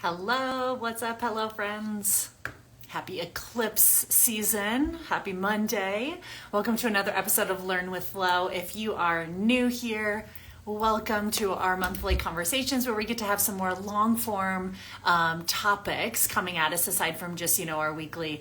Hello, what's up? Hello, friends. Happy eclipse season. Happy Monday. Welcome to another episode of Learn with Flo. If you are new here, welcome to our monthly conversations where we get to have some more long form topics coming at us aside from just, our weekly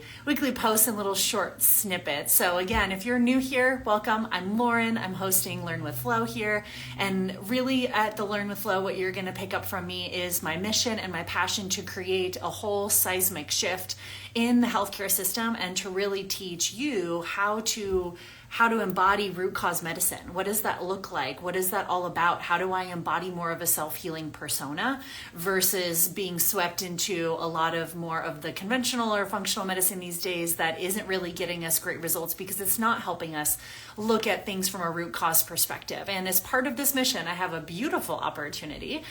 posts and little short snippets. So again, if you're new here, welcome. I'm Lauryn. I'm hosting Learn with Flo here. And really at the Learn with Flo, what you're going to pick up from me is my mission and my passion to create a whole seismic shift in the healthcare system and to really teach you how to embody root cause medicine. What does that look like? What is that all about? How do I embody more of a self-healing persona versus being swept into a lot of more of the conventional or functional medicine these days that isn't really getting us great results because it's not helping us look at things from a root cause perspective. And as part of this mission, I have a beautiful opportunity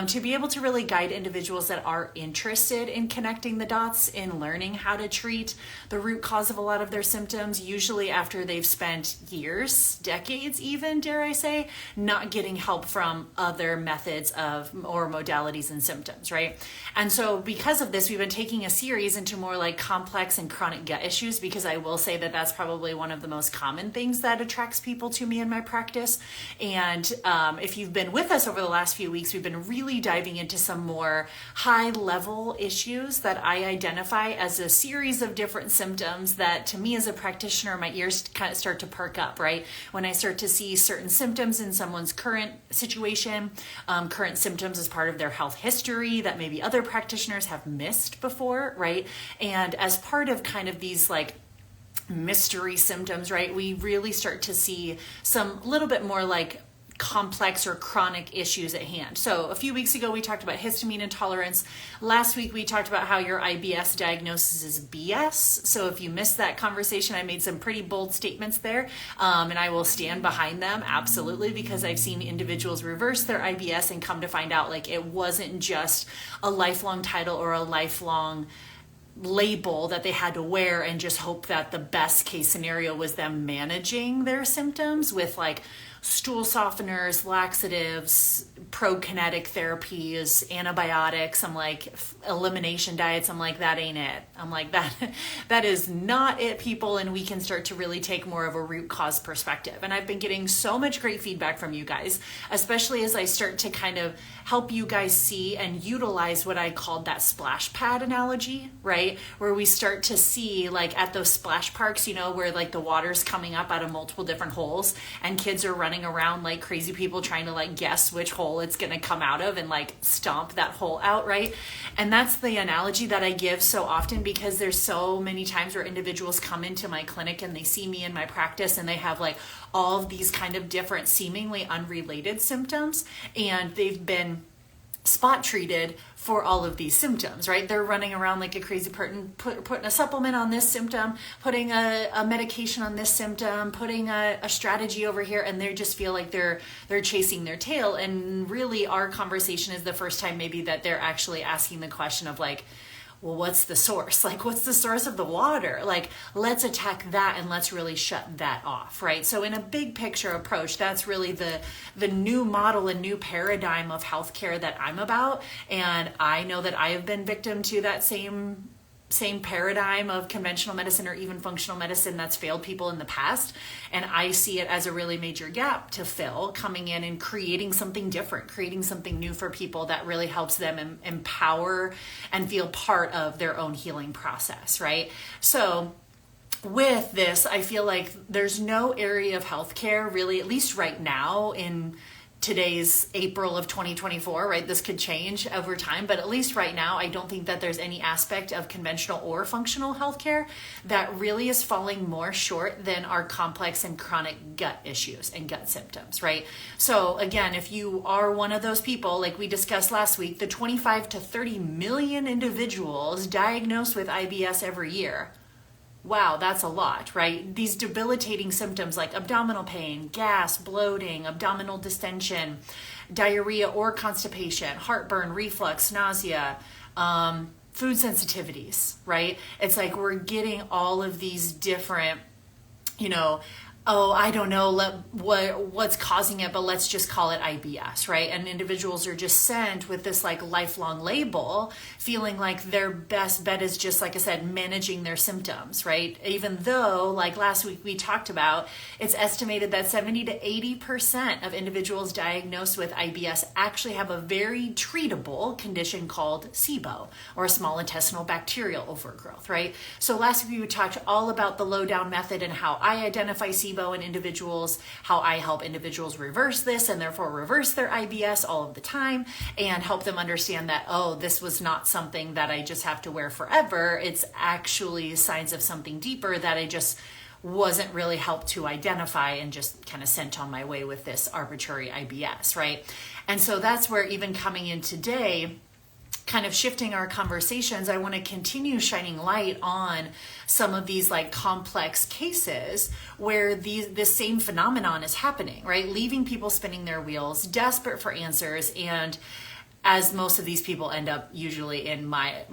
to be able to really guide individuals that are interested in connecting the dots, in learning how to treat the root cause of a lot of their symptoms, usually after they've spent years, decades even, dare I say, not getting help from other methods or modalities and symptoms, right? And so because of this, we've been taking a series into more like complex and chronic gut issues, because I will say that that's probably one of the most common things that attracts people to me in my practice. And if you've been with us over the last few weeks, we've been really diving into some more high level issues that I identify as a series of different symptoms that to me as a practitioner, my ears kind of start to perk up, right? When I start to see certain symptoms in someone's current situation, current symptoms as part of their health history that maybe other practitioners have missed before, right? And as part of kind of these like mystery symptoms, right, we really start to see some little bit more like complex or chronic issues at hand. So a few weeks ago, we talked about histamine intolerance. Last week, we talked about how your IBS diagnosis is BS. So if you missed that conversation, I made some pretty bold statements there, and I will stand behind them, absolutely, because I've seen individuals reverse their IBS and come to find out like it wasn't just a lifelong title or a lifelong label that they had to wear and just hope that the best case scenario was them managing their symptoms with like stool softeners, laxatives, prokinetic therapies, antibiotics. I'm like, elimination diets. I'm like, that ain't it. I'm like, that is not it, people. And we can start to really take more of a root cause perspective. And I've been getting so much great feedback from you guys, especially as I start to kind of help you guys see and utilize what I called that splash pad analogy, right? Where we start to see like at those splash parks, where like the water's coming up out of multiple different holes and kids are running around like crazy people trying to like guess which hole it's going to come out of and like stomp that hole out, right? And that's the analogy that I give so often because there's so many times where individuals come into my clinic and they see me in my practice and they have like all of these kind of different seemingly unrelated symptoms and they've been spot treated for all of these symptoms, right? They're running around like a crazy person, putting a supplement on this symptom, putting a medication on this symptom, putting a strategy over here, and they just feel like they're chasing their tail. And really our conversation is the first time maybe that they're actually asking the question of like, well, what's the source? Like, what's the source of the water? Like, let's attack that and let's really shut that off, right? So in a big picture approach, that's really the new model and new paradigm of healthcare that I'm about. And I know that I have been victim to that same paradigm of conventional medicine or even functional medicine that's failed people in the past. And I see it as a really major gap to fill, coming in and creating something different, creating something new for people that really helps them empower and feel part of their own healing process, right? So with this, I feel like there's no area of healthcare really, at least right now in today's April of 2024, right? This could change over time, but at least right now, I don't think that there's any aspect of conventional or functional healthcare that really is falling more short than our complex and chronic gut issues and gut symptoms, right? So again, if you are one of those people, like we discussed last week, the 25 to 30 million individuals diagnosed with IBS every year, wow, that's a lot, right? These debilitating symptoms like abdominal pain, gas, bloating, abdominal distension, diarrhea or constipation, heartburn, reflux, nausea, food sensitivities, right? It's like we're getting all of these different, oh, I don't know what's causing it, but let's just call it IBS, right? And individuals are just sent with this like lifelong label, feeling like their best bet is just, like I said, managing their symptoms, right? Even though, like last week we talked about, it's estimated that 70 to 80% of individuals diagnosed with IBS actually have a very treatable condition called SIBO, or small intestinal bacterial overgrowth, right? So last week we talked all about the lowdown method and how I identify SIBO in individuals, how I help individuals reverse this and therefore reverse their IBS all of the time, and help them understand that, oh, this was not something that I just have to wear forever. It's actually signs of something deeper that I just wasn't really helped to identify and just kind of sent on my way with this arbitrary IBS, right? And so that's where, even coming in today, kind of shifting our conversations, I want to continue shining light on some of these like complex cases where this same phenomenon is happening, right? Leaving people spinning their wheels, desperate for answers, and as most of these people end up usually in my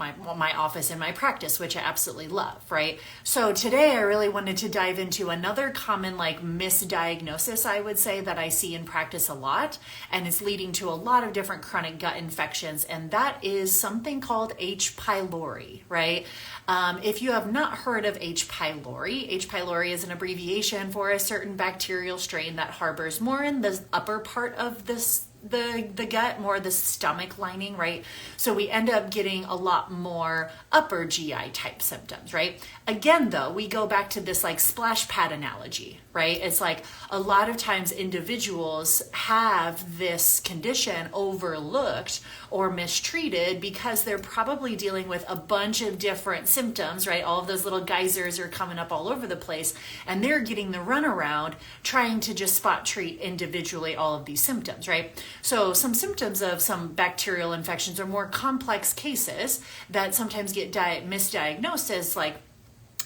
office, in my practice, which I absolutely love, right? So today I really wanted to dive into another common like misdiagnosis, I would say, that I see in practice a lot, and it's leading to a lot of different chronic gut infections, and that is something called H. pylori, right? If you have not heard of H. pylori is an abbreviation for a certain bacterial strain that harbors more in the upper part of the gut, more the stomach lining, right? So we end up getting a lot more upper GI type symptoms, right? Again, though, we go back to this like splash pad analogy, right? It's like a lot of times individuals have this condition overlooked or mistreated because they're probably dealing with a bunch of different symptoms, right? All of those little geysers are coming up all over the place, and they're getting the runaround trying to just spot treat individually all of these symptoms, right? So some symptoms of some bacterial infections are more complex cases that sometimes get misdiagnosed as like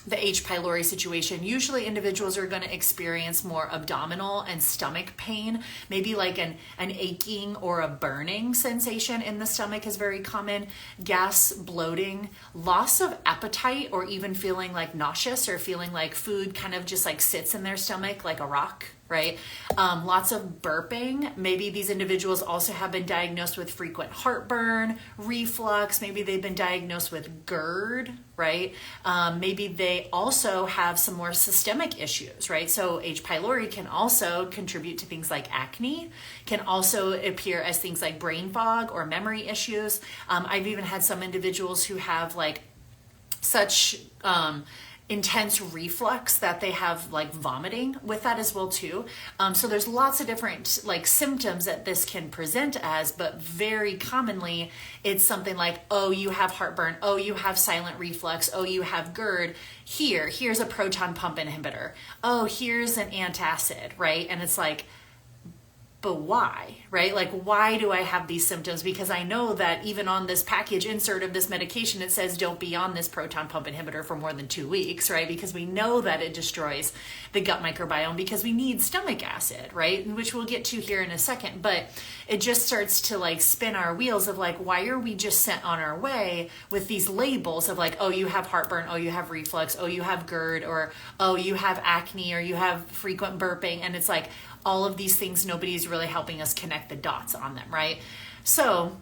the H. pylori situation. Usually individuals are going to experience more abdominal and stomach pain, maybe like an aching or a burning sensation in the stomach is very common, gas, bloating, loss of appetite, or even feeling like nauseous or feeling like food kind of just like sits in their stomach like a rock, right? Lots of burping. Maybe these individuals also have been diagnosed with frequent heartburn, reflux. Maybe they've been diagnosed with GERD, right? Maybe they also have some more systemic issues, right? So H. pylori can also contribute to things like acne, can also appear as things like brain fog or memory issues. I've even had some individuals who have like such intense reflux that they have like vomiting with that as well too. So there's lots of different like symptoms that this can present as, but very commonly it's something like, oh, you have heartburn, oh, you have silent reflux, oh, you have GERD, here's a proton pump inhibitor, oh, here's an antacid, right? And it's like, but why, right? Like, why do I have these symptoms? Because I know that even on this package insert of this medication, it says don't be on this proton pump inhibitor for more than 2 weeks, right? Because we know that it destroys the gut microbiome because we need stomach acid, right? Which we'll get to here in a second. But it just starts to like spin our wheels of like, why are we just sent on our way with these labels of like, oh, you have heartburn, oh, you have reflux, oh, you have GERD, or oh, you have acne, or you have frequent burping. And it's like, all of these things, nobody's really helping us connect the dots on them, right? So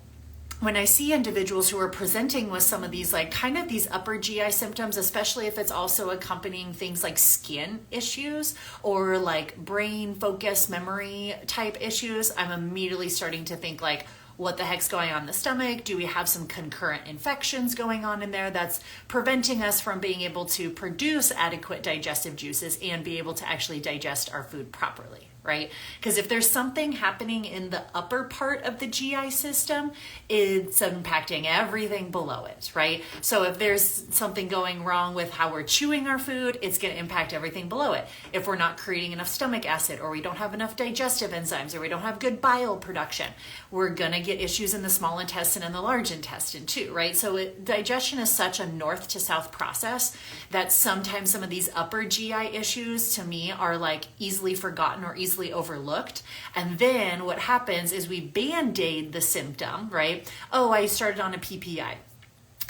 when I see individuals who are presenting with some of these like kind of these upper GI symptoms, especially if it's also accompanying things like skin issues or like brain focus, memory type issues, I'm immediately starting to think like, what the heck's going on in the stomach? Do we have some concurrent infections going on in there that's preventing us from being able to produce adequate digestive juices and be able to actually digest our food properly? Right? Because if there's something happening in the upper part of the GI system, it's impacting everything below it, right? So if there's something going wrong with how we're chewing our food, it's going to impact everything below it. If we're not creating enough stomach acid, or we don't have enough digestive enzymes, or we don't have good bile production, we're going to get issues in the small intestine and the large intestine too, right? So digestion is such a north to south process that sometimes some of these upper GI issues to me are like easily forgotten or easily overlooked. And then what happens is we band-aid the symptom, right? Oh, I started on a PPI.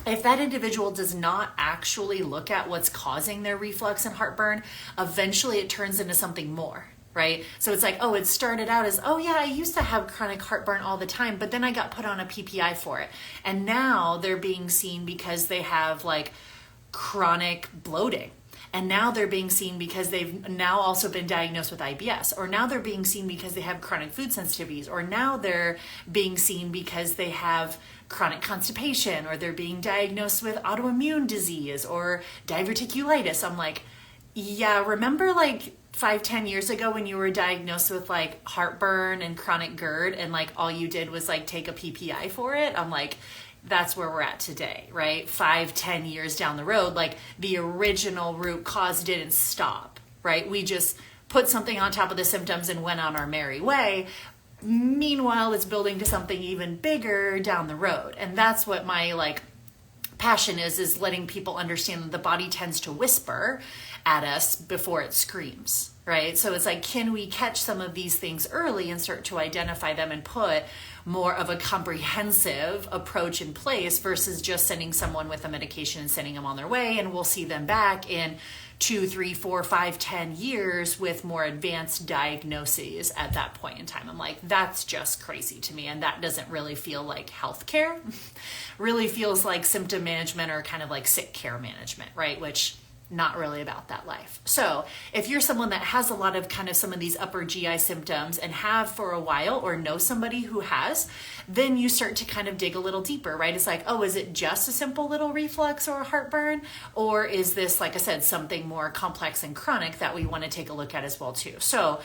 if that individual does not actually look at what's causing their reflux and heartburn, eventually it turns into something more, right? So it's like, oh, it started out as, oh yeah, I used to have chronic heartburn all the time, but then I got put on a PPI for it. And now they're being seen because they have like chronic bloating. And now they're being seen because they've now also been diagnosed with IBS, or now they're being seen because they have chronic food sensitivities, or now they're being seen because they have chronic constipation, or they're being diagnosed with autoimmune disease or diverticulitis. I'm like, yeah, remember like 5-10 years ago when you were diagnosed with like heartburn and chronic GERD and like all you did was like take a PPI for it? I'm like, that's where we're at today, right? 5-10 years down the road, like the original root cause didn't stop, right? We just put something on top of the symptoms and went on our merry way. Meanwhile, it's building to something even bigger down the road. And that's what my like passion is letting people understand that the body tends to whisper at us before it screams, right? So it's like, can we catch some of these things early and start to identify them and put more of a comprehensive approach in place versus just sending someone with a medication and sending them on their way, and we'll see them back in 2, 3, 4, 5, 10 years with more advanced diagnoses at that point in time. I'm like, that's just crazy to me, and that doesn't really feel like healthcare. Really feels like symptom management or kind of like sick care management, right? Which not really about that life. So if you're someone that has a lot of kind of some of these upper GI symptoms and have for a while, or know somebody who has, then you start to kind of dig a little deeper, right? It's like, oh, is it just a simple little reflux or a heartburn? Or is this, like I said, something more complex and chronic that we want to take a look at as well too? So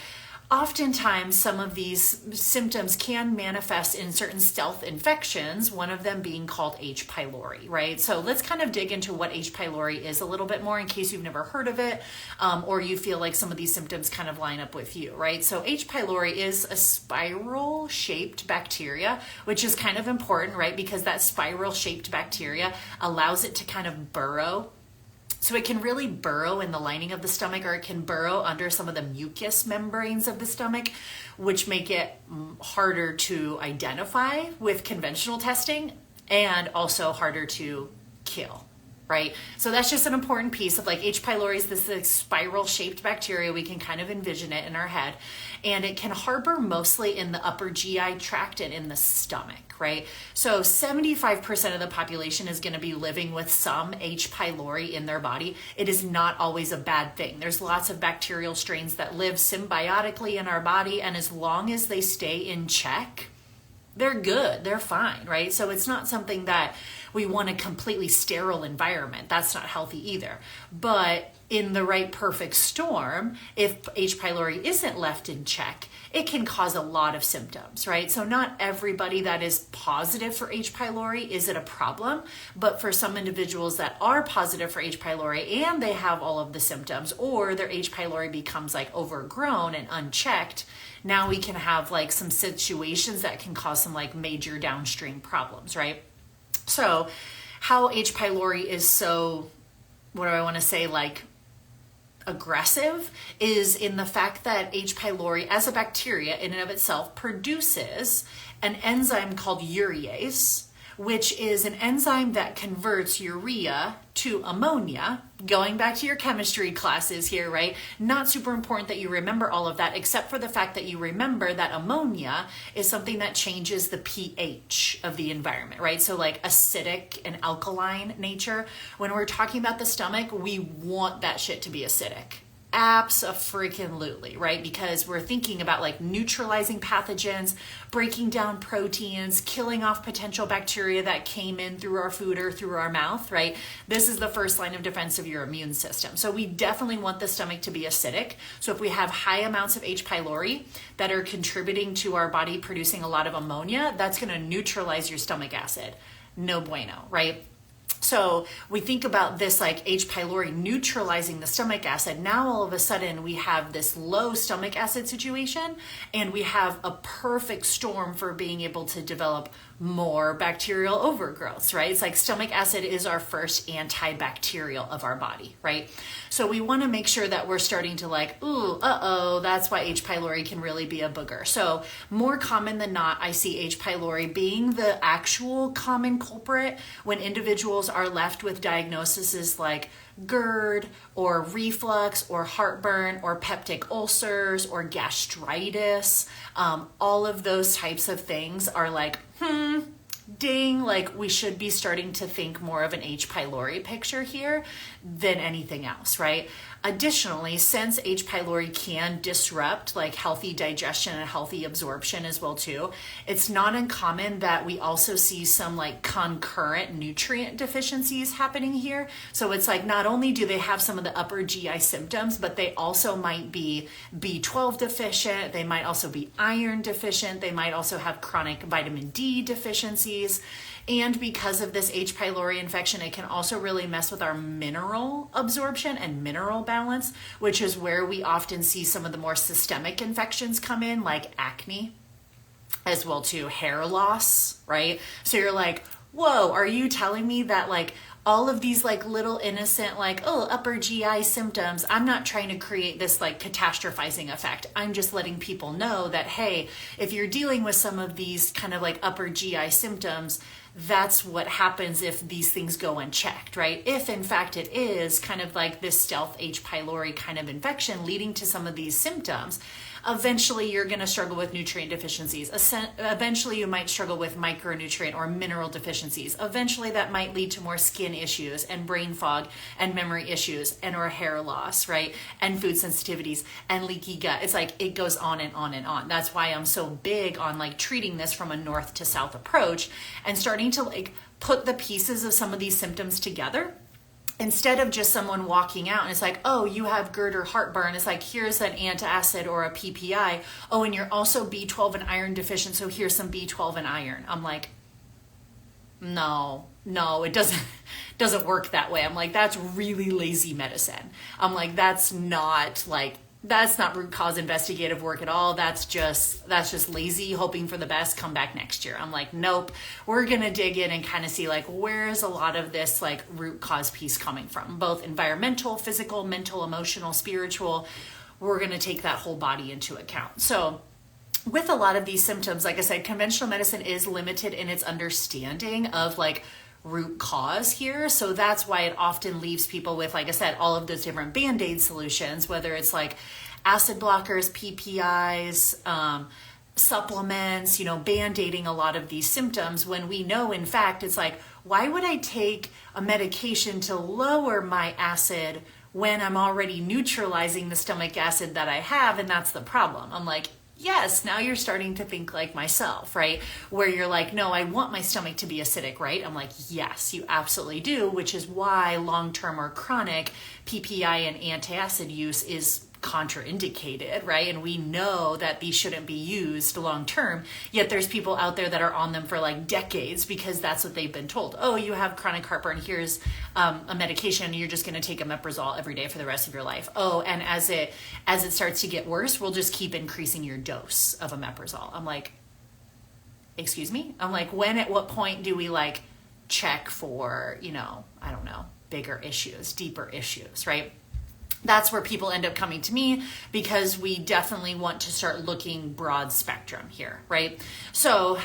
oftentimes, some of these symptoms can manifest in certain stealth infections, one of them being called H. pylori, right? So let's kind of dig into what H. pylori is a little bit more in case you've never heard of it, or you feel like some of these symptoms kind of line up with you, right? So H. pylori is a spiral-shaped bacteria, which is kind of important, right? Because that spiral-shaped bacteria allows it to kind of burrow. So it can really burrow in the lining of the stomach, or it can burrow under some of the mucous membranes of the stomach, which make it harder to identify with conventional testing and also harder to kill, right? So that's just an important piece of like H. pylori is this like spiral shaped bacteria. We can kind of envision it in our head, and it can harbor mostly in the upper GI tract and in the stomach, right? So 75% of the population is going to be living with some H. pylori in their body. It is not always a bad thing. There's lots of bacterial strains that live symbiotically in our body, and as long as they stay in check, they're good, they're fine, right? So it's not something that we want a completely sterile environment. That's not healthy either. But in the right perfect storm, if H. pylori isn't left in check, it can cause a lot of symptoms, right? So not everybody that is positive for H. pylori is it a problem, but for some individuals that are positive for H. pylori and they have all of the symptoms, or their H. pylori becomes like overgrown and unchecked, now we can have like some situations that can cause some like major downstream problems, right? So how H. pylori is so, what do I want to say, like aggressive is in the fact that H. pylori as a bacteria in and of itself produces an enzyme called urease, which is an enzyme that converts urea to ammonia. Going back to your chemistry classes here, right? Not super important that you remember all of that, except for the fact that you remember that ammonia is something that changes the pH of the environment, right? So like acidic and alkaline nature. When we're talking about the stomach, we want that shit to be acidic. Abso-freaking-lutely, right? Because we're thinking about like neutralizing pathogens, breaking down proteins, killing off potential bacteria that came in through our food or through our mouth, right? This is the first line of defense of your immune system. So we definitely want the stomach to be acidic. So if we have high amounts of H. pylori that are contributing to our body producing a lot of ammonia, that's going to neutralize your stomach acid. No bueno, right? So we think about this like H. pylori neutralizing the stomach acid. Now all of a sudden we have this low stomach acid situation, and we have a perfect storm for being able to develop more bacterial overgrowths, right? It's like stomach acid is our first antibacterial of our body, right? So we want to make sure that we're starting to like, ooh, that's why H. pylori can really be a booger. So more common than not, I see H. pylori being the actual common culprit when individuals are left with diagnoses like GERD or reflux or heartburn or peptic ulcers or gastritis. All of those types of things are like, ding, like we should be starting to think more of an H. pylori picture here than anything else, right? Additionally, since H. pylori can disrupt like healthy digestion and healthy absorption as well too, it's not uncommon that we also see some like concurrent nutrient deficiencies happening here. So it's like not only do they have some of the upper GI symptoms, but they also might be B12 deficient, they might also be iron deficient, they might also have chronic vitamin D deficiencies. And because of this H. pylori infection, it can also really mess with our mineral absorption and mineral balance, which is where we often see some of the more systemic infections come in, like acne, as well too hair loss, right? So you're like, whoa, are you telling me that like all of these like little innocent like, oh, upper GI symptoms, I'm not trying to create this like catastrophizing effect. I'm just letting people know that, hey, if you're dealing with some of these kind of like upper GI symptoms, that's what happens if these things go unchecked, right? If in fact it is kind of like this stealth H. pylori kind of infection leading to some of these symptoms, eventually you're going to struggle with nutrient deficiencies. Eventually you might struggle with micronutrient or mineral deficiencies. Eventually that might lead to more skin issues and brain fog and memory issues and or hair loss, right? And food sensitivities and leaky gut. It's like it goes on and on and on. That's why I'm so big on like treating this from a north to south approach and starting to like put the pieces of some of these symptoms together. Instead of just someone walking out and it's like, oh, you have GERD or heartburn. It's like, here's an antacid or a PPI. Oh, and you're also B12 and iron deficient. So here's some B12 and iron. I'm like, no, it doesn't work that way. I'm like, that's really lazy medicine. I'm like, that's not root cause investigative work at all. That's just lazy, hoping for the best, come back next year. I'm like, nope, we're going to dig in and kind of see like, where's a lot of this like root cause piece coming from? Both environmental, physical, mental, emotional, spiritual. We're going to take that whole body into account. So with a lot of these symptoms, like I said, conventional medicine is limited in its understanding of like root cause here. So that's why it often leaves people with, like I said, all of those different Band-Aid solutions, whether it's like acid blockers, PPIs, supplements, Band-Aiding a lot of these symptoms when we know, in fact, it's like, why would I take a medication to lower my acid when I'm already neutralizing the stomach acid that I have? And that's the problem. I'm like, yes, now you're starting to think like myself, right? Where you're like, no, I want my stomach to be acidic, right? I'm like, yes, you absolutely do, which is why long-term or chronic PPI and antacid use is contraindicated, right? And we know that these shouldn't be used long-term, yet there's people out there that are on them for like decades because that's what they've been told. Oh, you have chronic heartburn, here's a medication, you're just going to take omeprazole every day for the rest of your life. Oh, and as it starts to get worse, we'll just keep increasing your dose of omeprazole. I'm like, excuse me? I'm like, at what point do we like check for, I don't know, bigger issues, deeper issues, right? That's where people end up coming to me because we definitely want to start looking broad spectrum here, right? So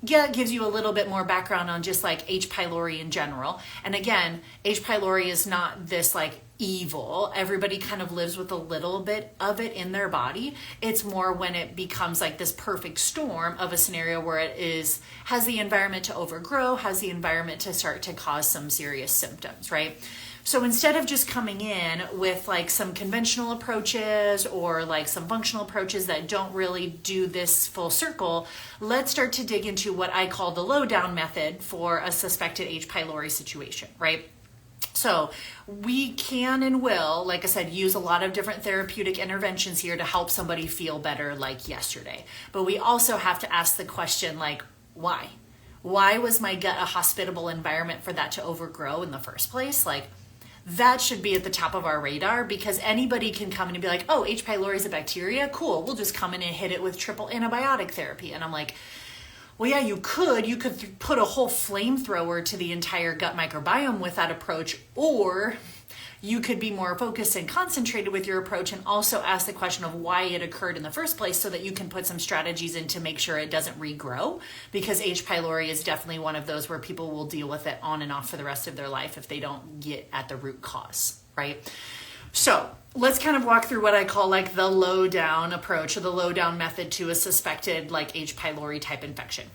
yeah, it gives you a little bit more background on just like H. pylori in general. And again, H. pylori is not this like evil. Everybody kind of lives with a little bit of it in their body. It's more when it becomes like this perfect storm of a scenario where it has the environment to overgrow, has the environment to start to cause some serious symptoms, right? So instead of just coming in with like some conventional approaches or like some functional approaches that don't really do this full circle, let's start to dig into what I call the lowdown method for a suspected H. pylori situation, right? So we can and will, like I said, use a lot of different therapeutic interventions here to help somebody feel better like yesterday. But we also have to ask the question like, why? Why was my gut a hospitable environment for that to overgrow in the first place? Like, that should be at the top of our radar because anybody can come in and be like, oh, H. pylori is a bacteria? Cool, we'll just come in and hit it with triple antibiotic therapy. And I'm like, Well, yeah, you could. You could put a whole flamethrower to the entire gut microbiome with that approach, or you could be more focused and concentrated with your approach and also ask the question of why it occurred in the first place so that you can put some strategies in to make sure it doesn't regrow, because H. pylori is definitely one of those where people will deal with it on and off for the rest of their life if they don't get at the root cause, right? So let's kind of walk through what I call like the low down approach, or the low down method to a suspected like H. pylori type infection.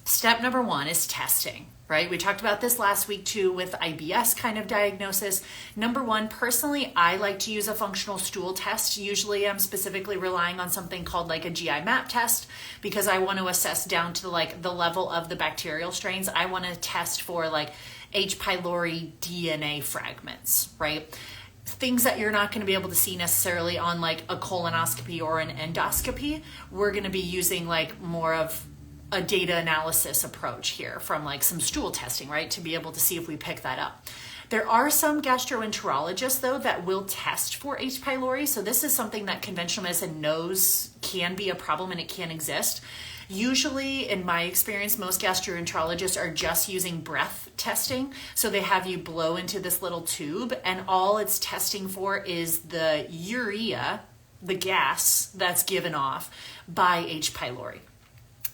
Step number one is testing, right? We talked about this last week too with IBS kind of diagnosis. Number one, personally, I like to use a functional stool test. Usually I'm specifically relying on something called like a GI map test, because I want to assess down to like the level of the bacterial strains. I want to test for like H. pylori DNA fragments, right? Things that you're not going to be able to see necessarily on like a colonoscopy or an endoscopy. We're going to be using like more of a data analysis approach here from like some stool testing, right? To be able to see if we pick that up. There are some gastroenterologists though that will test for H. pylori. So this is something that conventional medicine knows can be a problem and it can exist. Usually, in my experience, most gastroenterologists are just using breath testing. So they have you blow into this little tube and all it's testing for is the urea, the gas that's given off by H. pylori.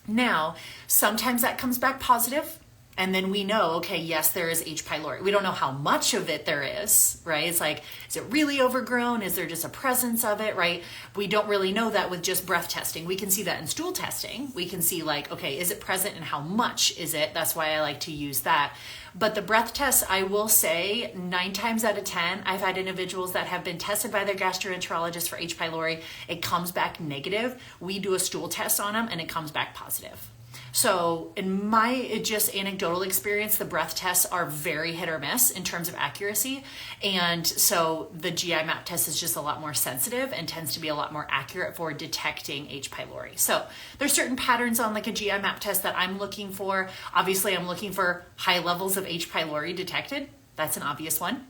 Now, sometimes that comes back positive, and then we know, okay, yes, there is H. pylori. We don't know how much of it there is, right? It's like, is it really overgrown? Is there just a presence of it, right? We don't really know that with just breath testing. We can see that in stool testing. We can see like, okay, is it present and how much is it? That's why I like to use that. But the breath test, I will say 9 times out of 10, I've had individuals that have been tested by their gastroenterologist for H. pylori. It comes back negative. We do a stool test on them and it comes back positive. So in my just anecdotal experience, the breath tests are very hit or miss in terms of accuracy. And so the GI map test is just a lot more sensitive and tends to be a lot more accurate for detecting H. pylori. So there's certain patterns on like a GI map test that I'm looking for. Obviously, I'm looking for high levels of H. pylori detected. That's an obvious one.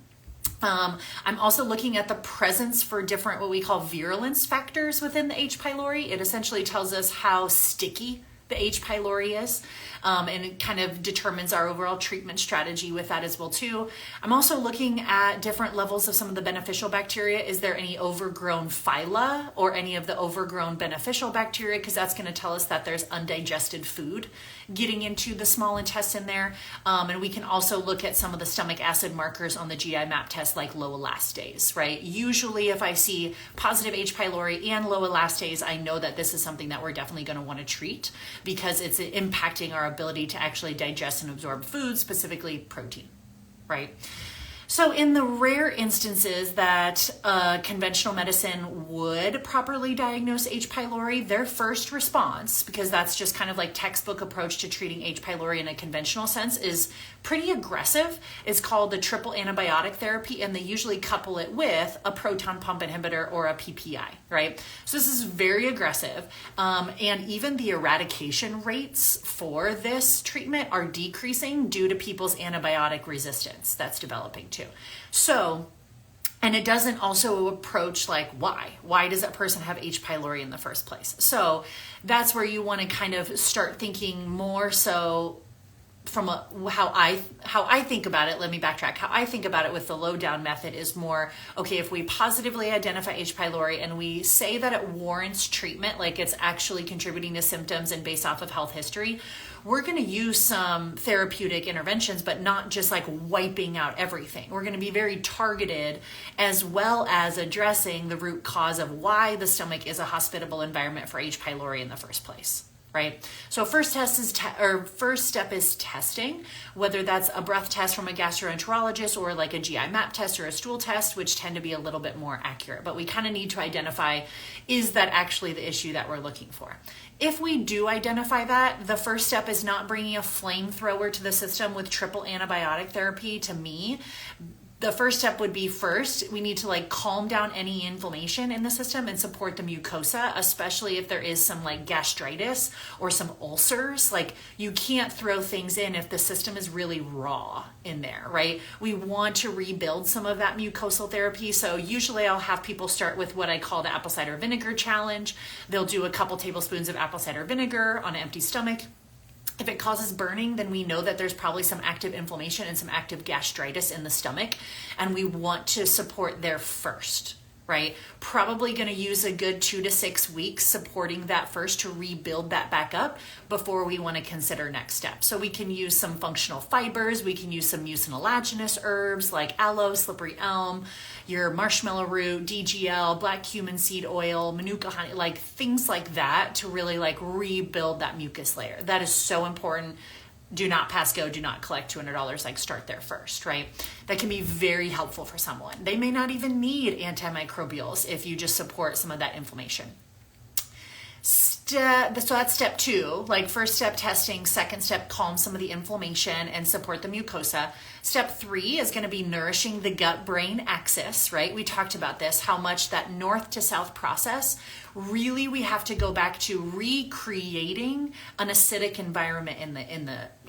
I'm also looking at the presence for different what we call virulence factors within the H. pylori. It essentially tells us how sticky the H. pylori is, and it kind of determines our overall treatment strategy with that as well too. I'm also looking at different levels of some of the beneficial bacteria. Is there any overgrown phyla or any of the overgrown beneficial bacteria? Because that's going to tell us that there's undigested food getting into the small intestine there. And we can also look at some of the stomach acid markers on the GI map test, like low elastase, right? Usually if I see positive H. pylori and low elastase, I know that this is something that we're definitely going to want to treat, because it's impacting our ability to actually digest and absorb food, specifically protein, right? So in the rare instances that conventional medicine would properly diagnose H. pylori, their first response, because that's just kind of like textbook approach to treating H. pylori in a conventional sense, is pretty aggressive. It's called the triple antibiotic therapy, and they usually couple it with a proton pump inhibitor or a PPI, right? So this is very aggressive, and even the eradication rates for this treatment are decreasing due to people's antibiotic resistance that's developing too. So, and it doesn't also approach like why does that person have H. pylori in the first place? So that's where you want to kind of start thinking more so from how I think about it. Let me backtrack. How I think about it with the low down method is more, okay, if we positively identify H. pylori and we say that it warrants treatment, like it's actually contributing to symptoms and based off of health history, we're going to use some therapeutic interventions, but not just like wiping out everything. We're going to be very targeted, as well as addressing the root cause of why the stomach is a hospitable environment for H. pylori in the first place. Right? So first step is testing, whether that's a breath test from a gastroenterologist or like a GI map test or a stool test, which tend to be a little bit more accurate. But we kind of need to identify, is that actually the issue that we're looking for? If we do identify that, the first step is not bringing a flamethrower to the system with triple antibiotic therapy. To me, the first step would be we need to like calm down any inflammation in the system and support the mucosa, especially if there is some like gastritis or some ulcers. Like you can't throw things in if the system is really raw in there, right? We want to rebuild some of that mucosal therapy. So usually I'll have people start with what I call the apple cider vinegar challenge. They'll do a couple tablespoons of apple cider vinegar on an empty stomach. If it causes burning, then we know that there's probably some active inflammation and some active gastritis in the stomach, and we want to support there first, right? Probably going to use a good 2 to 6 weeks supporting that first to rebuild that back up before we want to consider next steps. So we can use some functional fibers, we can use some mucilaginous herbs like aloe, slippery elm, your marshmallow root, DGL, black cumin seed oil, manuka honey, like things like that to really like rebuild that mucus layer. That is so important. Do not pass go, do not collect $200, like start there first, right? That can be very helpful for someone. They may not even need antimicrobials if you just support some of that inflammation. So that's step 2, like first step testing, second step calm some of the inflammation and support the mucosa. Step 3 is going to be nourishing the gut-brain axis, right? We talked about this, how much that north to south process, really we have to go back to recreating an acidic environment in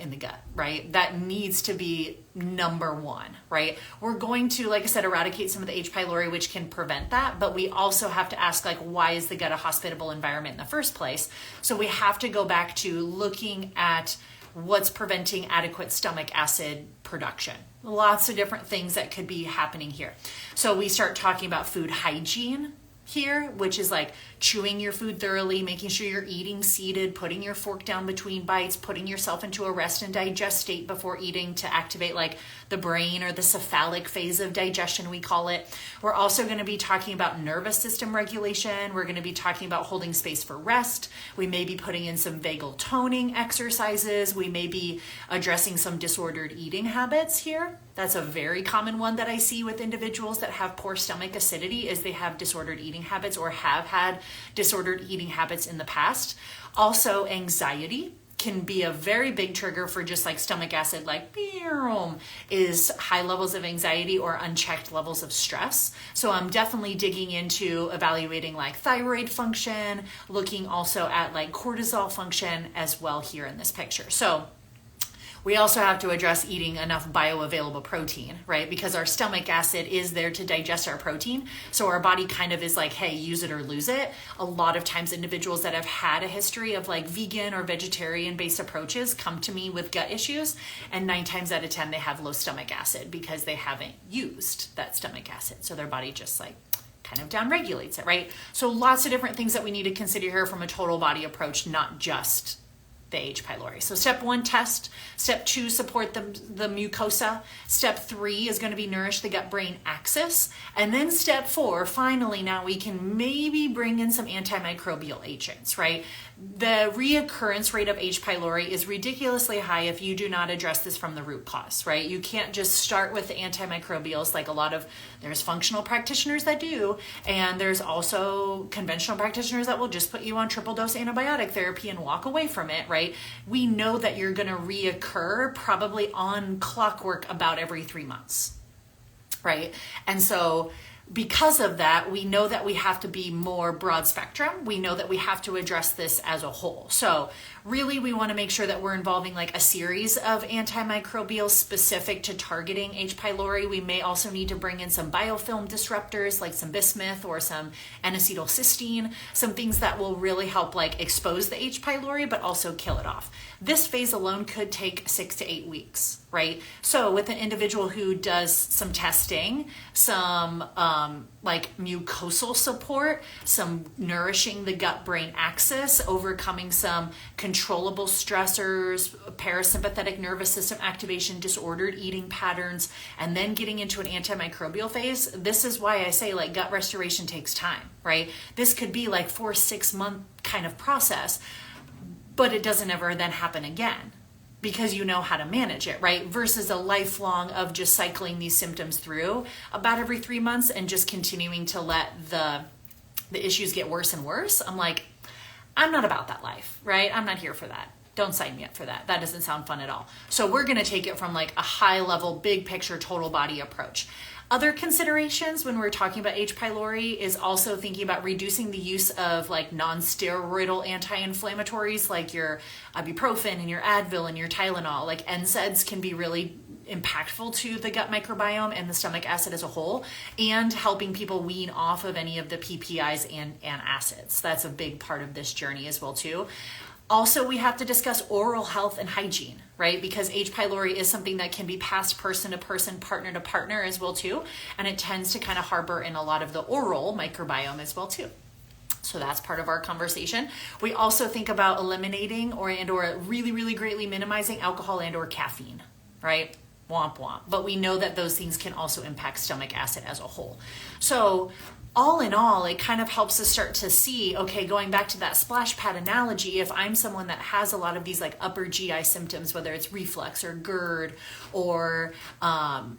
the gut, right? That needs to be number 1, right? We're going to, like I said, eradicate some of the H. pylori, which can prevent that, but we also have to ask, like, why is the gut a hospitable environment in the first place? So we have to go back to looking at what's preventing adequate stomach acid production. Lots of different things that could be happening here. So we start talking about food hygiene here, which is like chewing your food thoroughly, making sure you're eating seated, putting your fork down between bites, putting yourself into a rest and digest state before eating to activate like the brain or the cephalic phase of digestion, we call it. We're also going to be talking about nervous system regulation. We're going to be talking about holding space for rest. We may be putting in some vagal toning exercises. We may be addressing some disordered eating habits here. That's a very common one that I see with individuals that have poor stomach acidity is they have disordered eating habits or have had disordered eating habits in the past. Also, anxiety can be a very big trigger for just like stomach acid, like is high levels of anxiety or unchecked levels of stress. So I'm definitely digging into evaluating like thyroid function, looking also at like cortisol function as well here in this picture. So we also have to address eating enough bioavailable protein, right? Because our stomach acid is there to digest our protein. So our body kind of is like, hey, use it or lose it. A lot of times individuals that have had a history of like vegan or vegetarian based approaches come to me with gut issues. And 9 times out of 10, they have low stomach acid because they haven't used that stomach acid. So their body just like kind of downregulates it, right? So lots of different things that we need to consider here from a total body approach, not just the H. pylori. So step 1, test. Step 2, support the mucosa. Step 3 is going to be nourish the gut-brain axis. And then step 4, finally, now we can maybe bring in some antimicrobial agents, right? The reoccurrence rate of H. pylori is ridiculously high if you do not address this from the root cause, right? You can't just start with the antimicrobials like there's functional practitioners that do, and there's also conventional practitioners that will just put you on triple dose antibiotic therapy and walk away from it, right? We know that you're going to reoccur probably on clockwork about every 3 months, right? And so because of that, we know that we have to be more broad spectrum. We know that we have to address this as a whole. So really, we want to make sure that we're involving like a series of antimicrobials specific to targeting H. pylori. We may also need to bring in some biofilm disruptors like some bismuth or some N-acetylcysteine, some things that will really help like expose the H. pylori, but also kill it off. This phase alone could take 6 to 8 weeks, right? So with an individual who does some testing, some like mucosal support, some nourishing the gut-brain axis, overcoming some controllable stressors, parasympathetic nervous system activation, disordered eating patterns, and then getting into an antimicrobial phase. This is why I say like gut restoration takes time, right? This could be like 4-6 month kind of process, but it doesn't ever then happen again because you know how to manage it, right? Versus a lifelong of just cycling these symptoms through about every 3 months and just continuing to let the issues get worse and worse. I'm like, I'm not about that life, right? I'm not here for that. Don't sign me up for that. That doesn't sound fun at all. So we're going to take it from like a high level, big picture, total body approach. Other considerations when we're talking about H. pylori is also thinking about reducing the use of like non-steroidal anti-inflammatories like your ibuprofen and your Advil and your Tylenol. Like NSAIDs can be really impactful to the gut microbiome and the stomach acid as a whole, and helping people wean off of any of the PPIs and acids. That's a big part of this journey as well too. Also, we have to discuss oral health and hygiene, right? Because H. pylori is something that can be passed person to person, partner to partner as well too. And it tends to kind of harbor in a lot of the oral microbiome as well too. So that's part of our conversation. We also think about eliminating or really, really greatly minimizing alcohol and or caffeine, right? Womp womp. But we know that those things can also impact stomach acid as a whole. So all in all, it kind of helps us start to see, okay, going back to that splash pad analogy, if I'm someone that has a lot of these like upper GI symptoms, whether it's reflux or GERD or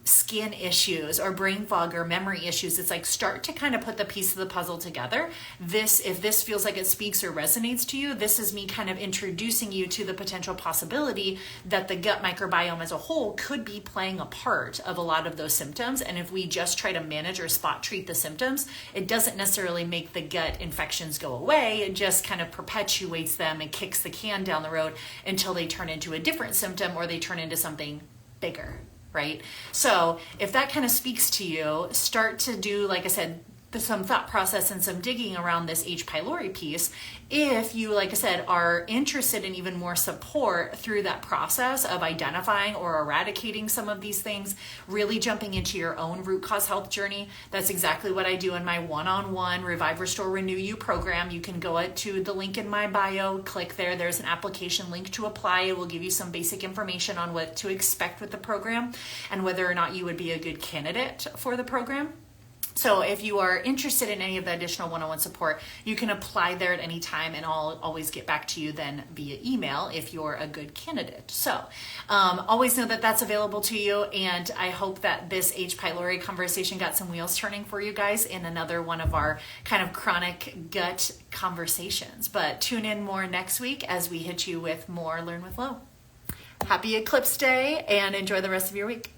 skin issues or brain fog or memory issues, it's like start to kind of put the piece of the puzzle together. If this feels like it speaks or resonates to you, this is me kind of introducing you to the potential possibility that the gut microbiome as a whole could be playing a part of a lot of those symptoms. And if we just try to manage or spot treat the symptoms, it doesn't necessarily make the gut infections go away. It just kind of perpetuates them and kicks the can down the road until they turn into a different symptom or they turn into something bigger, right? So if that kind of speaks to you, start to do, like I said, some thought process and some digging around this H. pylori piece. If you, like I said, are interested in even more support through that process of identifying or eradicating some of these things, really jumping into your own root cause health journey, that's exactly what I do in my one-on-one Revive, Restore, Renew You program. You can go to the link in my bio, click there. There's an application link to apply. It will give you some basic information on what to expect with the program and whether or not you would be a good candidate for the program. So if you are interested in any of the additional one-on-one support, you can apply there at any time, and I'll always get back to you then via email if you're a good candidate. So always know that that's available to you, and I hope that this H. pylori conversation got some wheels turning for you guys in another one of our kind of chronic gut conversations. But tune in more next week as we hit you with more Learn with Lo. Happy Eclipse Day, and enjoy the rest of your week.